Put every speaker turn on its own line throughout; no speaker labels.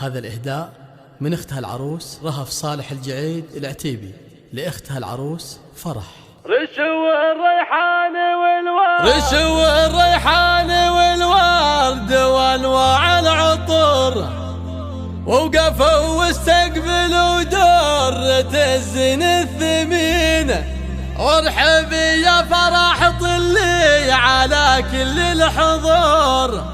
هذا الإهداء من أختها العروس رهف صالح الجعيد العتيبي لأختها العروس فرح.
رشو الريحان والورد،
رشو الريحان والورد وانواع العطور، ووقفوا واستقبلوا درة الزين الثمينة. وارحبي يا فرح طلي على كل الحضور،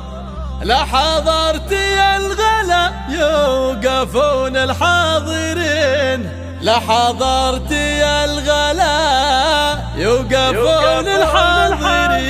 لا حضرتي الغلا يوقفون الحاضرين، لا حضرتي الغلا يوقفون الحاضرين.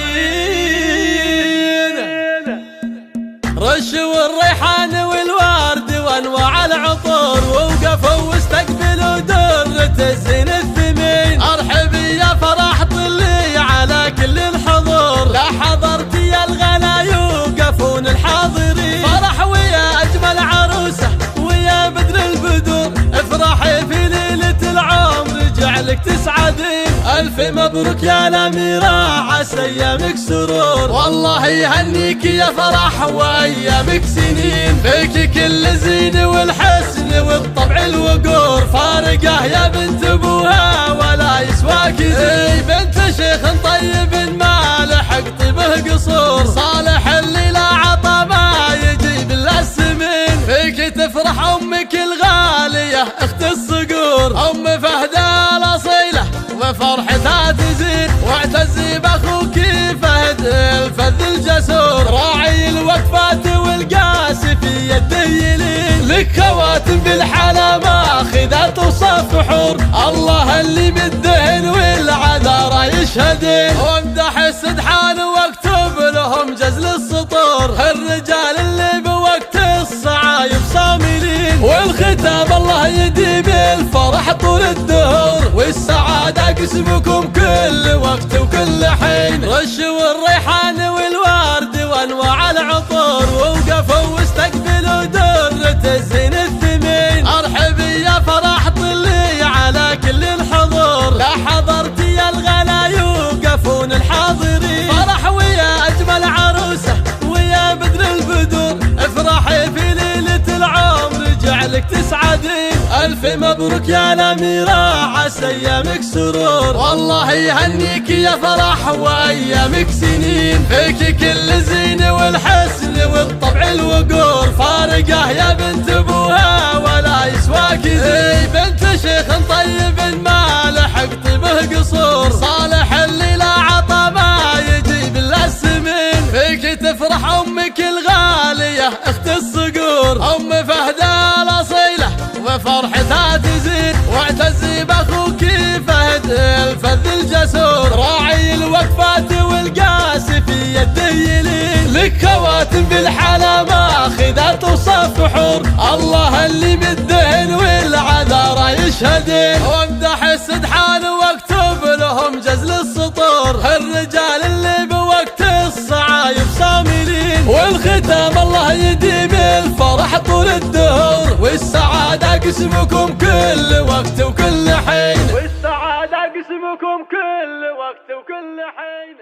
رشوا الريحان والورد وانواع العطور، ووقفوا واستقبلوا درة الزين الثمين. ارحبي يا فرح طلي على كل الحضور، لا حضرتي الغلا يوقفون الحاضرين. فرح ويا اجمل عروسه ويا بدر البدور، افرحي في ليلة العمر جعلك تسعدين. الف مبروك يا الاميرة عسى ايامك سرور، والله يهنيك يا فرح وايامك سنين. فيك كل زين والحسن والطبع الوقور، فارقه يا بنت ابوها ولا يسواك زين. بنت شيخ طيب ما لحق طيبه قصور، صالح اللي لا عطى ما يجيب الا السمين. فيك تفرح امك الغاليه اخت الصقور، ام فهده الاصيله وفرحتها تزيد. واعتزي باخوك فهد الفذ الجسور، راعي الوقفات والقاسي في يده يلين. لك خواتم بالحلا ماخذات وصفحور، الله اللي بالدهن والعذارى يشهدين. وامدح السدحان واكتب لهم جزل السطور، الرجال اللي بوقت الصعايب صاملين. والختام الله يديم الفرح طول الدهور، والسعادة قسمكم كل وقت وكل حين. رشوا الريحان والورد وانواع العطور، ووقفوا واستقبلوا درة الزين الثمين. ارحبي يا فرح طلي على كل الحضور، لا حضرتي الغلا يوقفون الحاضرين. فرح ويا اجمل عروسه ويا بدر البدور، افرحي في ليلة العمر جعلك تسعدين. الف مبروك يا الاميرة عسى ايامك سرور، والله يهنيك يا فرح وايامك سنين. فيك كل زين والحسن والطبع الوقور، فارقه يا بنت ابوها ولا يسواك زين. بنت شيخ طيب ما لحق طيبه قصور، صالح اللي لا عطى ما يجيب الا السمين. فيك تفرح امك الغاليه اخت الصقور، ام فهده الاصيله وفرحتها تزيد. واعتزي باخوك فهد الفذ الجسور، راعي الوقفات والقاسي في يده يلين. لك خواتم بالحلا ماخذات وصفحور، الله اللي بالدهن والعذارى يشهدين. وامدح السدحان واكتب لهم جزل السطور، الرجال اللي بوقت الصعايب صاملين. والختام الله يديم الفرح طول الدهور، والسعادة قسمكم كل وقت وكل حين.
والسعادة قسمكم كل وقت وكل حين.